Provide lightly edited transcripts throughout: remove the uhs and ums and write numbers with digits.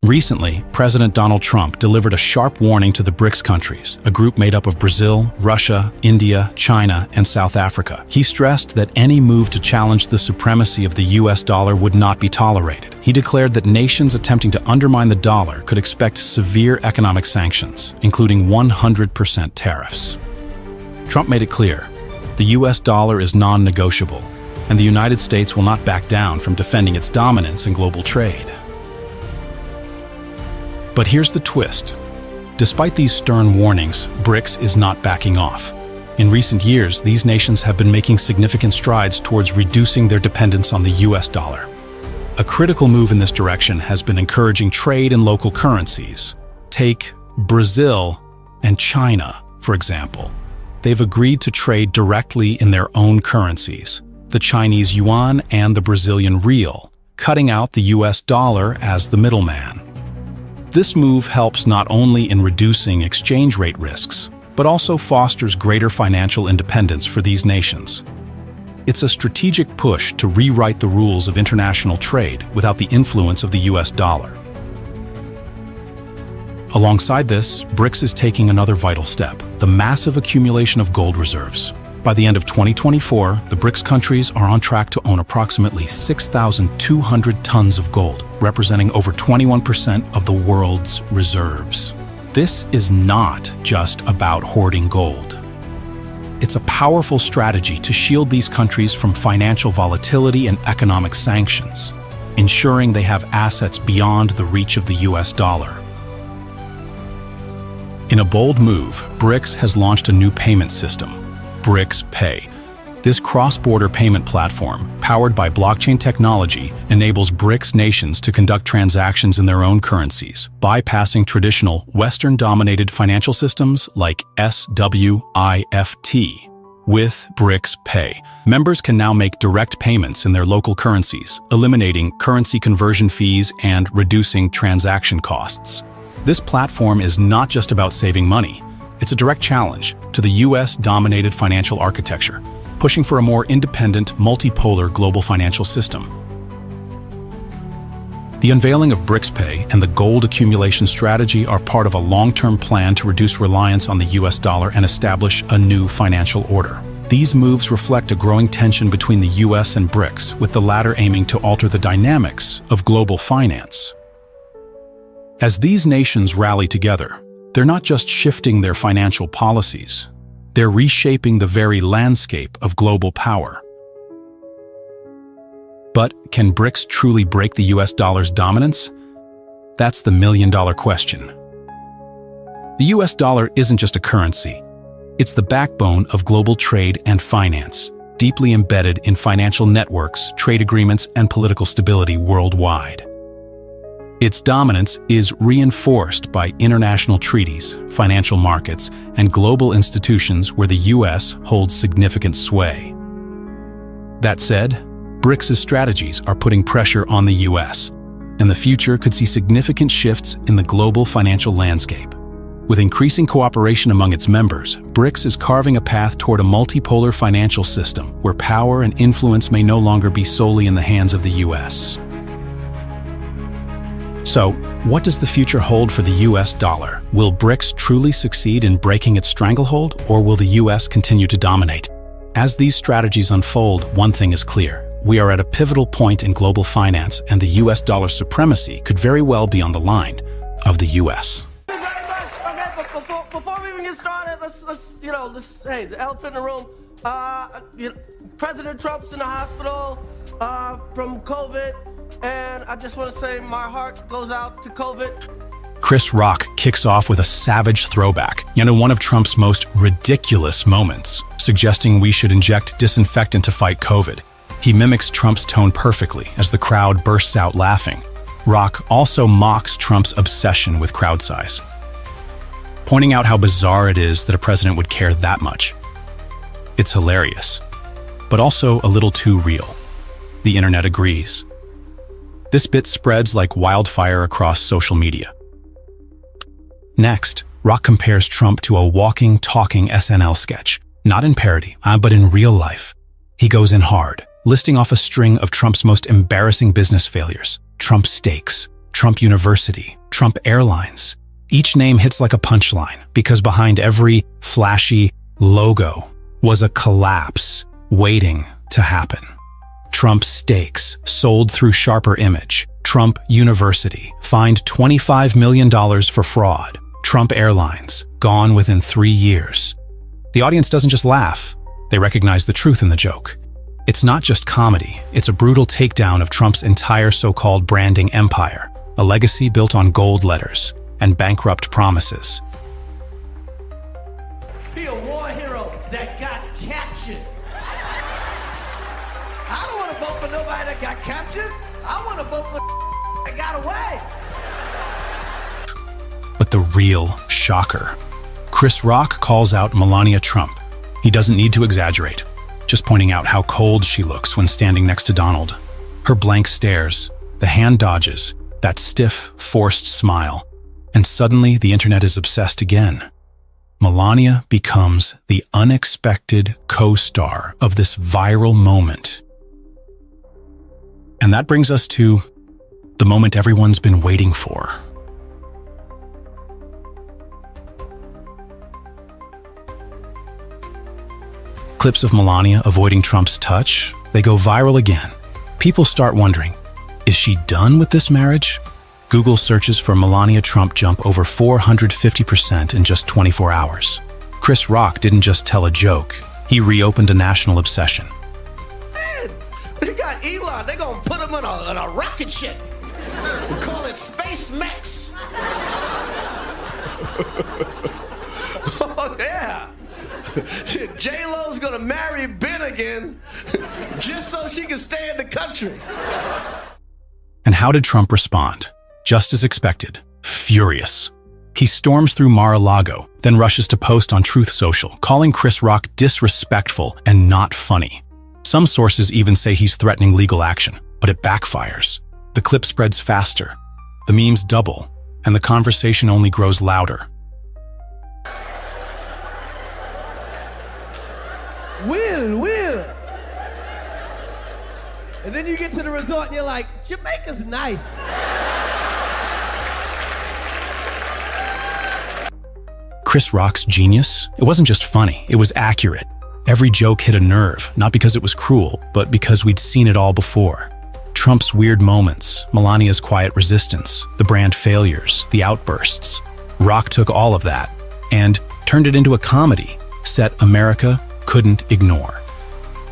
Recently, President Donald Trump delivered a sharp warning to the BRICS countries, a group made up of Brazil, Russia, India, China, and South Africa. He stressed that any move to challenge the supremacy of the US dollar would not be tolerated. He declared that nations attempting to undermine the dollar could expect severe economic sanctions, including 100% tariffs. Trump made it clear, the US dollar is non-negotiable, and the United States will not back down from defending its dominance in global trade. But here's the twist. Despite these stern warnings, BRICS is not backing off. In recent years, these nations have been making significant strides towards reducing their dependence on the US dollar. A critical move in this direction has been encouraging trade in local currencies. Take Brazil and China, for example. They've agreed to trade directly in their own currencies, the Chinese yuan and the Brazilian real, cutting out the US dollar as the middleman. This move helps not only in reducing exchange rate risks, but also fosters greater financial independence for these nations. It's a strategic push to rewrite the rules of international trade without the influence of the US dollar. Alongside this, BRICS is taking another vital step, the massive accumulation of gold reserves. By the end of 2024, the BRICS countries are on track to own approximately 6,200 tons of gold, representing over 21% of the world's reserves. This is not just about hoarding gold. It's a powerful strategy to shield these countries from financial volatility and economic sanctions, ensuring they have assets beyond the reach of the US dollar. In a bold move, BRICS has launched a new payment system, BRICS Pay. This cross-border payment platform, powered by blockchain technology, enables BRICS nations to conduct transactions in their own currencies, bypassing traditional Western-dominated financial systems like SWIFT. With BRICS Pay, members can now make direct payments in their local currencies, eliminating currency conversion fees and reducing transaction costs. This platform is not just about saving money. It's a direct challenge to the US-dominated financial architecture, pushing for a more independent, multipolar global financial system. The unveiling of BRICS Pay and the gold accumulation strategy are part of a long-term plan to reduce reliance on the US dollar and establish a new financial order. These moves reflect a growing tension between the US and BRICS, with the latter aiming to alter the dynamics of global finance. As these nations rally together, they're not just shifting their financial policies, they're reshaping the very landscape of global power. But can BRICS truly break the US dollar's dominance? That's the million-dollar question. The US dollar isn't just a currency. It's the backbone of global trade and finance, deeply embedded in financial networks, trade agreements, and political stability worldwide. Its dominance is reinforced by international treaties, financial markets, and global institutions where the US holds significant sway. That said, BRICS' strategies are putting pressure on the US, and the future could see significant shifts in the global financial landscape. With increasing cooperation among its members, BRICS is carving a path toward a multipolar financial system where power and influence may no longer be solely in the hands of the US. So, what does the future hold for the US dollar? Will BRICS truly succeed in breaking its stranglehold, or will the US continue to dominate? As these strategies unfold, one thing is clear. We are at a pivotal point in global finance, and the US dollar supremacy could very well be on the line of the US. Okay, but before we even get started, hey, the elephant in the room. President Trump's in the hospital from COVID. And I just want to say my heart goes out to COVID. Chris Rock kicks off with a savage throwback, one of Trump's most ridiculous moments, suggesting we should inject disinfectant to fight COVID. He mimics Trump's tone perfectly as the crowd bursts out laughing. Rock also mocks Trump's obsession with crowd size, pointing out how bizarre it is that a president would care that much. It's hilarious, but also a little too real. The internet agrees. This bit spreads like wildfire across social media. Next, Rock compares Trump to a walking, talking SNL sketch, not in parody, but in real life. He goes in hard, listing off a string of Trump's most embarrassing business failures: Trump steaks, Trump University, Trump Airlines. Each name hits like a punchline because behind every flashy logo was a collapse waiting to happen. Trump Steaks, sold through Sharper Image. Trump University, fined $25 million for fraud. Trump Airlines, gone within 3 years. The audience doesn't just laugh, they recognize the truth in the joke. It's not just comedy, it's a brutal takedown of Trump's entire so-called branding empire, a legacy built on gold letters and bankrupt promises. Be a war hero that got captured. I don't want to vote for nobody that got captured. I want to vote for that got away. But the real shocker. Chris Rock calls out Melania Trump. He doesn't need to exaggerate, just pointing out how cold she looks when standing next to Donald. Her blank stares, the hand dodges, that stiff, forced smile. And suddenly the internet is obsessed again. Melania becomes the unexpected co-star of this viral moment. And that brings us to the moment everyone's been waiting for. Clips of Melania avoiding Trump's touch, they go viral again. People start wondering, is she done with this marriage? Google searches for Melania Trump jump over 450% in just 24 hours. Chris Rock didn't just tell a joke, he reopened a national obsession. Man, they got Elon, they gonna put him on a rocket ship. We call it Space Mex. Oh yeah. J-Lo's gonna marry Ben again just so she can stay in the country. And how did Trump respond? Just as expected, furious. He storms through Mar-a-Lago, then rushes to post on Truth Social, calling Chris Rock disrespectful and not funny. Some sources even say he's threatening legal action, but it backfires. The clip spreads faster, the memes double, and the conversation only grows louder. Will. And then you get to the resort and you're like, Jamaica's nice. Chris Rock's genius? It wasn't just funny, it was accurate. Every joke hit a nerve, not because it was cruel, but because we'd seen it all before. Trump's weird moments, Melania's quiet resistance, the brand failures, the outbursts. Rock took all of that and turned it into a comedy set America couldn't ignore.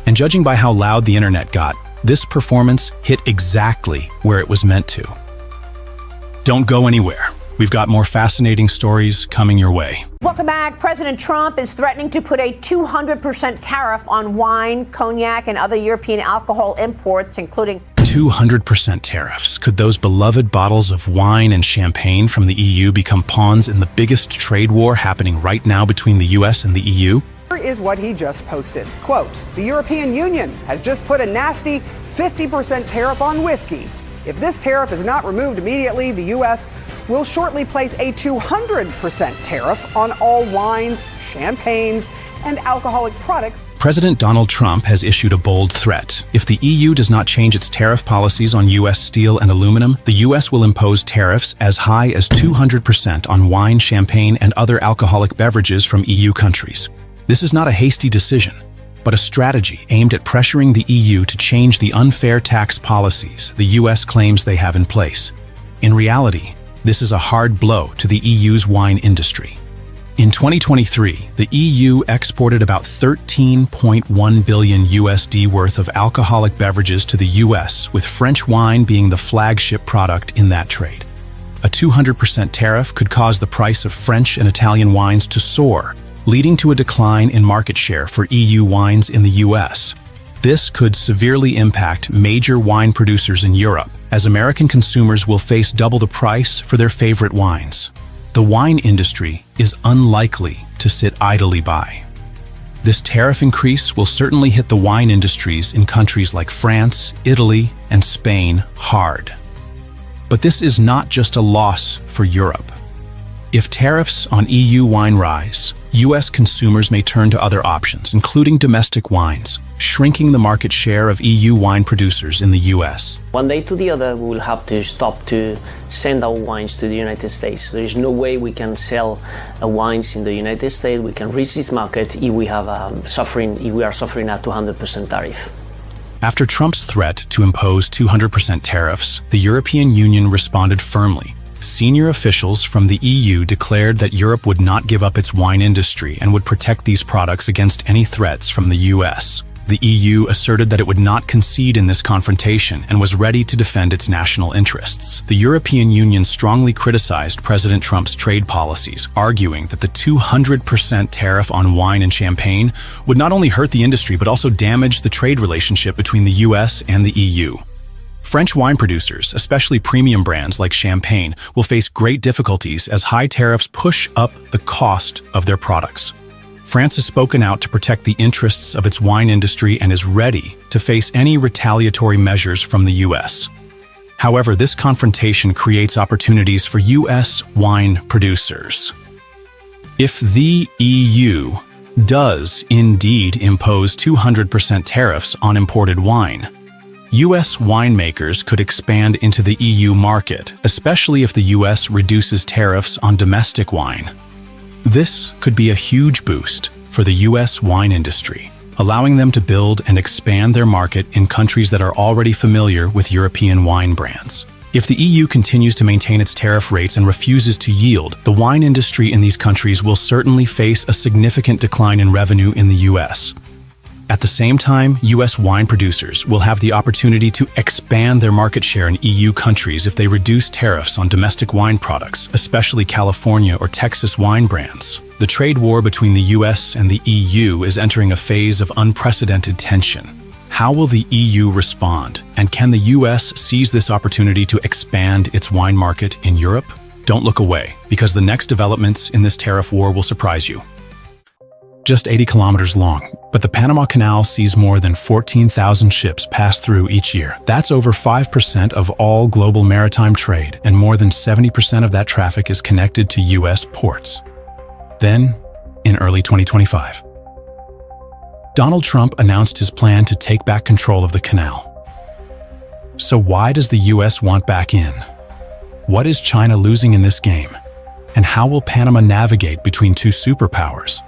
And judging by how loud the internet got, this performance hit exactly where it was meant to. Don't go anywhere. We've got more fascinating stories coming your way. Welcome back. President Trump is threatening to put a 200% tariff on wine, cognac, and other European alcohol imports, including 200% tariffs. Could those beloved bottles of wine and champagne from the EU become pawns in the biggest trade war happening right now between the US and the EU? Here is what he just posted. Quote, the European Union has just put a nasty 50% tariff on whiskey. If this tariff is not removed immediately, the U.S. will shortly place a 200% tariff on all wines, champagnes, and alcoholic products. President Donald Trump has issued a bold threat. If the EU does not change its tariff policies on U.S. steel and aluminum, the U.S. will impose tariffs as high as 200% on wine, champagne, and other alcoholic beverages from EU countries. This is not a hasty decision, but a strategy aimed at pressuring the EU to change the unfair tax policies the U.S. claims they have in place. In reality, this is a hard blow to the EU's wine industry. In 2023, the EU exported about 13.1 billion USD worth of alcoholic beverages to the US, with French wine being the flagship product in that trade. A 200% tariff could cause the price of French and Italian wines to soar, leading to a decline in market share for EU wines in the US. This could severely impact major wine producers in Europe, as American consumers will face double the price for their favorite wines. The wine industry is unlikely to sit idly by. This tariff increase will certainly hit the wine industries in countries like France, Italy, and Spain hard. But this is not just a loss for Europe. If tariffs on EU wine rise, U.S. consumers may turn to other options, including domestic wines, shrinking the market share of EU wine producers in the U.S. One day to the other, we will have to stop to send our wines to the United States. There is no way we can sell wines in the United States. We can reach this market if we are suffering a 200% tariff. After Trump's threat to impose 200% tariffs, the European Union responded firmly. Senior officials from the EU declared that Europe would not give up its wine industry and would protect these products against any threats from the US. The EU asserted that it would not concede in this confrontation and was ready to defend its national interests. The European Union strongly criticized President Trump's trade policies, arguing that the 200% tariff on wine and champagne would not only hurt the industry but also damage the trade relationship between the US and the EU. French wine producers, especially premium brands like Champagne, will face great difficulties as high tariffs push up the cost of their products. France has spoken out to protect the interests of its wine industry and is ready to face any retaliatory measures from the US. However, this confrontation creates opportunities for US wine producers. If the EU does indeed impose 200% tariffs on imported wine, U.S. winemakers could expand into the EU market, especially if the U.S. reduces tariffs on domestic wine. This could be a huge boost for the U.S. wine industry, allowing them to build and expand their market in countries that are already familiar with European wine brands. If the EU continues to maintain its tariff rates and refuses to yield, the wine industry in these countries will certainly face a significant decline in revenue in the U.S. At the same time, U.S. wine producers will have the opportunity to expand their market share in EU countries if they reduce tariffs on domestic wine products, especially California or Texas wine brands. The trade war between the U.S. and the EU is entering a phase of unprecedented tension. How will the EU respond? And can the U.S. seize this opportunity to expand its wine market in Europe? Don't look away, because the next developments in this tariff war will surprise you. Just 80 kilometers long, but the Panama Canal sees more than 14,000 ships pass through each year. That's over 5% of all global maritime trade, and more than 70% of that traffic is connected to U.S. ports. Then, in early 2025, Donald Trump announced his plan to take back control of the canal. So why does the U.S. want back in? What is China losing in this game? And how will Panama navigate between two superpowers?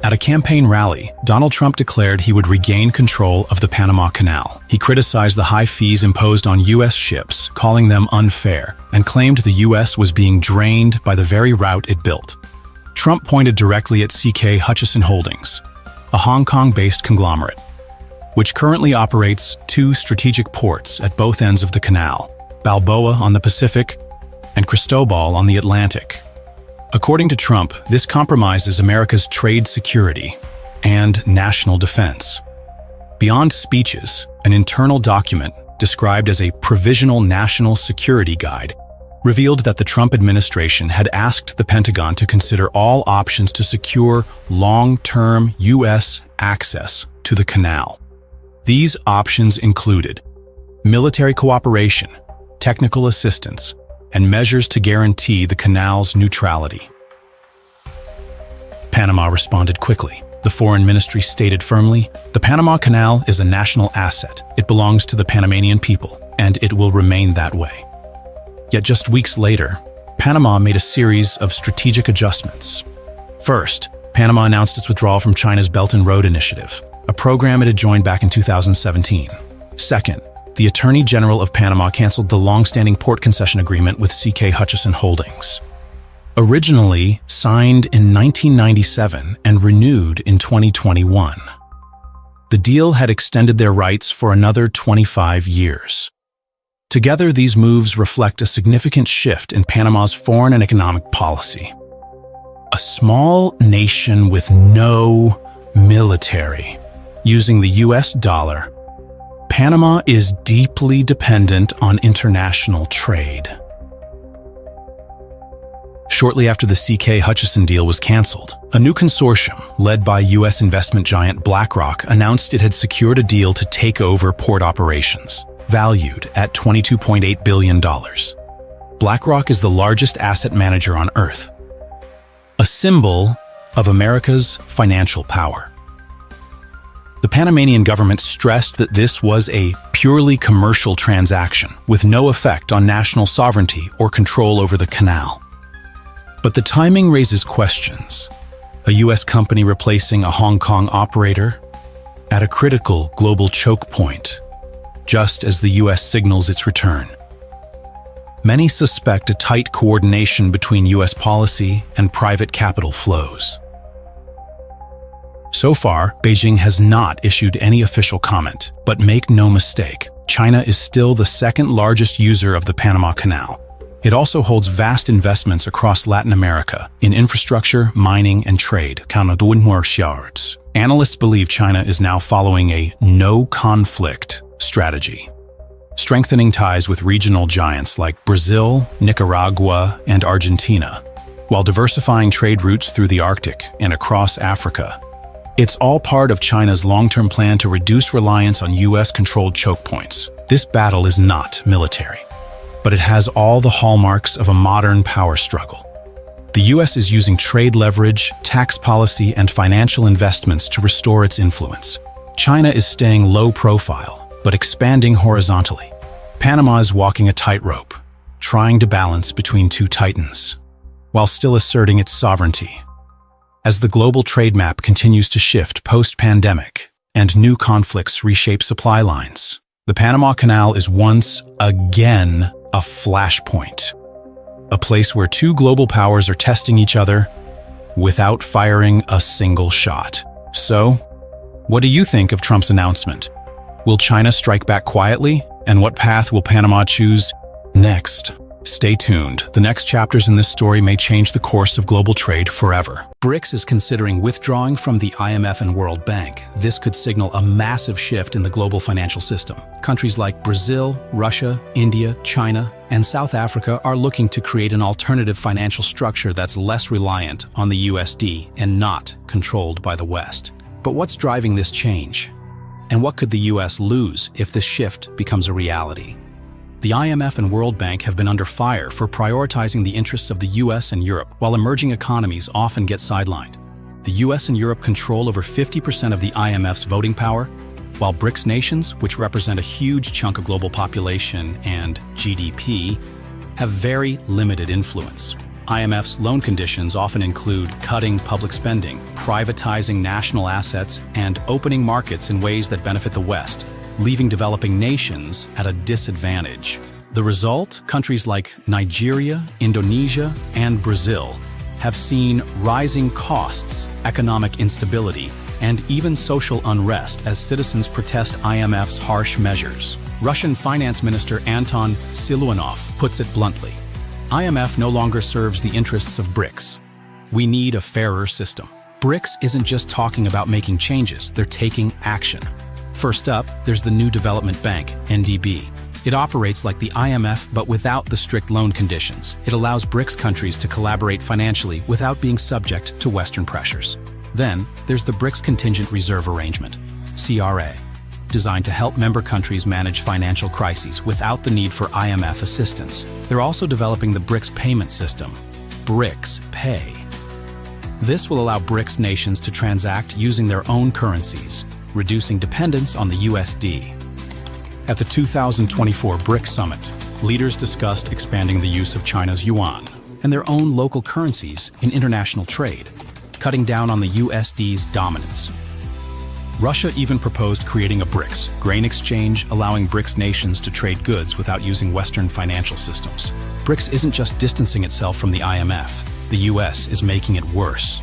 At a campaign rally, Donald Trump declared he would regain control of the Panama Canal. He criticized the high fees imposed on U.S. ships, calling them unfair, and claimed the U.S. was being drained by the very route it built. Trump pointed directly at CK Hutchison Holdings, a Hong Kong-based conglomerate, which currently operates two strategic ports at both ends of the canal, Balboa on the Pacific and Cristobal on the Atlantic. According to Trump, this compromises America's trade security and national defense. Beyond speeches, an internal document described as a Provisional National Security Guide revealed that the Trump administration had asked the Pentagon to consider all options to secure long-term U.S. access to the canal. These options included military cooperation, technical assistance, and measures to guarantee the canal's neutrality. Panama responded quickly. The foreign ministry stated firmly, "The Panama Canal is a national asset. It belongs to the Panamanian people, and it will remain that way." Yet just weeks later, Panama made a series of strategic adjustments. First, Panama announced its withdrawal from China's Belt and Road Initiative, a program it had joined back in 2017. Second, the Attorney General of Panama canceled the long-standing port concession agreement with CK Hutchison Holdings. Originally signed in 1997 and renewed in 2021. The deal had extended their rights for another 25 years. Together, these moves reflect a significant shift in Panama's foreign and economic policy. A small nation with no military, using the US dollar, Panama is deeply dependent on international trade. Shortly after the CK Hutchison deal was canceled, a new consortium led by U.S. investment giant BlackRock announced it had secured a deal to take over port operations, valued at $22.8 billion. BlackRock is the largest asset manager on Earth. A symbol of America's financial power. The Panamanian government stressed that this was a purely commercial transaction with no effect on national sovereignty or control over the canal. But the timing raises questions. A U.S. company replacing a Hong Kong operator at a critical global choke point, just as the U.S. signals its return. Many suspect a tight coordination between U.S. policy and private capital flows. So far, Beijing has not issued any official comment, but make no mistake, China is still the second largest user of the Panama Canal. It also holds vast investments across Latin America in infrastructure, mining, and trade. Analysts believe China is now following a no-conflict strategy, strengthening ties with regional giants like Brazil, Nicaragua, and Argentina, while diversifying trade routes through the Arctic and across Africa. It's all part of China's long-term plan to reduce reliance on U.S.-controlled choke points. This battle is not military, but it has all the hallmarks of a modern power struggle. The U.S. is using trade leverage, tax policy, and financial investments to restore its influence. China is staying low profile, but expanding horizontally. Panama is walking a tightrope, trying to balance between two titans, while still asserting its sovereignty. As the global trade map continues to shift post-pandemic and new conflicts reshape supply lines, the Panama Canal is once again a flashpoint, a place where two global powers are testing each other without firing a single shot. So, what do you think of Trump's announcement? Will China strike back quietly? And what path will Panama choose next? Stay tuned. The next chapters in this story may change the course of global trade forever. BRICS is considering withdrawing from the IMF and World Bank. This could signal a massive shift in the global financial system. Countries like Brazil, Russia, India, China, and South Africa are looking to create an alternative financial structure that's less reliant on the USD and not controlled by the West. But what's driving this change? And what could the US lose if this shift becomes a reality? The IMF and World Bank have been under fire for prioritizing the interests of the US and Europe, while emerging economies often get sidelined. The US and Europe control over 50% of the IMF's voting power, while BRICS nations, which represent a huge chunk of global population and GDP, have very limited influence. IMF's loan conditions often include cutting public spending, privatizing national assets, and opening markets in ways that benefit the West, leaving developing nations at a disadvantage. The result? Countries like Nigeria, Indonesia, and Brazil have seen rising costs, economic instability, and even social unrest as citizens protest IMF's harsh measures. Russian Finance Minister Anton Siluanov puts it bluntly: IMF no longer serves the interests of BRICS. We need a fairer system. BRICS isn't just talking about making changes, they're taking action. First up, there's the New Development Bank, NDB. It operates like the IMF but without the strict loan conditions. It allows BRICS countries to collaborate financially without being subject to Western pressures. Then, there's the BRICS Contingent Reserve Arrangement, CRA, designed to help member countries manage financial crises without the need for IMF assistance. They're also developing the BRICS payment system, BRICS Pay. This will allow BRICS nations to transact using their own currencies, reducing dependence on the USD. At the 2024 BRICS Summit, leaders discussed expanding the use of China's yuan and their own local currencies in international trade, cutting down on the USD's dominance. Russia even proposed creating a BRICS grain exchange, allowing BRICS nations to trade goods without using Western financial systems. BRICS isn't just distancing itself from the IMF, the US is making it worse.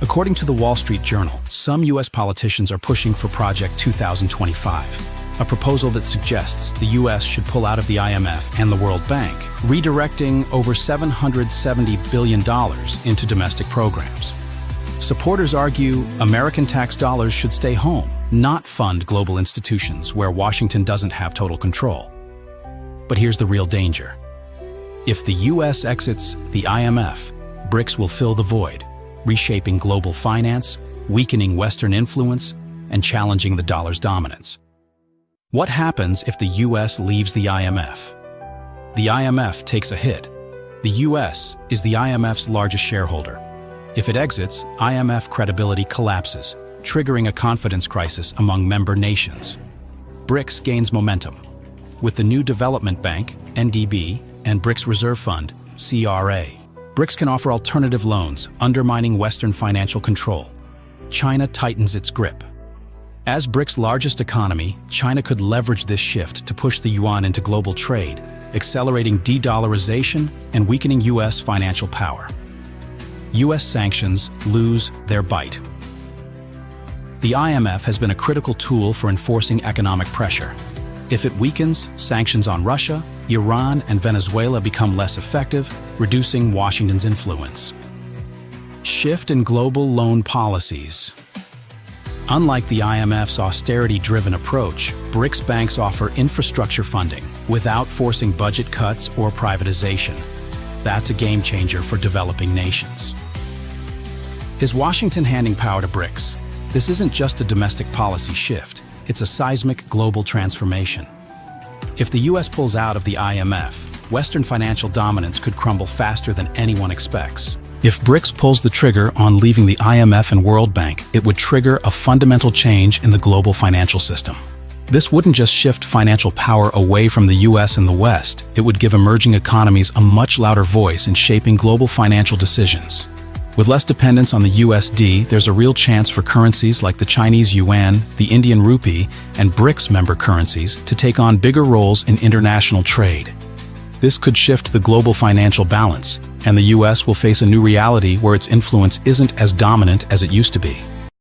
According to the Wall Street Journal, some U.S. politicians are pushing for Project 2025, a proposal that suggests the U.S. should pull out of the IMF and the World Bank, redirecting over $770 billion into domestic programs. Supporters argue American tax dollars should stay home, not fund global institutions where Washington doesn't have total control. But here's the real danger. If the U.S. exits the IMF, BRICS will fill the void, reshaping global finance, weakening Western influence, and challenging the dollar's dominance. What happens if the U.S. leaves the IMF? The IMF takes a hit. The U.S. is the IMF's largest shareholder. If it exits, IMF credibility collapses, triggering a confidence crisis among member nations. BRICS gains momentum. With the new Development Bank, NDB, and BRICS Reserve Fund, CRA, BRICS can offer alternative loans, undermining Western financial control. China tightens its grip. As BRICS' largest economy, China could leverage this shift to push the yuan into global trade, accelerating de-dollarization and weakening U.S. financial power. U.S. sanctions lose their bite. The IMF has been a critical tool for enforcing economic pressure. If it weakens, sanctions on Russia, Iran, and Venezuela become less effective, reducing Washington's influence. Shift in global loan policies. Unlike the IMF's austerity-driven approach, BRICS banks offer infrastructure funding without forcing budget cuts or privatization. That's a game changer for developing nations. Is Washington handing power to BRICS? This isn't just a domestic policy shift, it's a seismic global transformation. If the US pulls out of the IMF, Western financial dominance could crumble faster than anyone expects. If BRICS pulls the trigger on leaving the IMF and World Bank, it would trigger a fundamental change in the global financial system. This wouldn't just shift financial power away from the US and the West, it would give emerging economies a much louder voice in shaping global financial decisions. With less dependence on the USD, there's a real chance for currencies like the Chinese yuan, the Indian rupee, and BRICS member currencies to take on bigger roles in international trade. This could shift the global financial balance, and the US will face a new reality where its influence isn't as dominant as it used to be.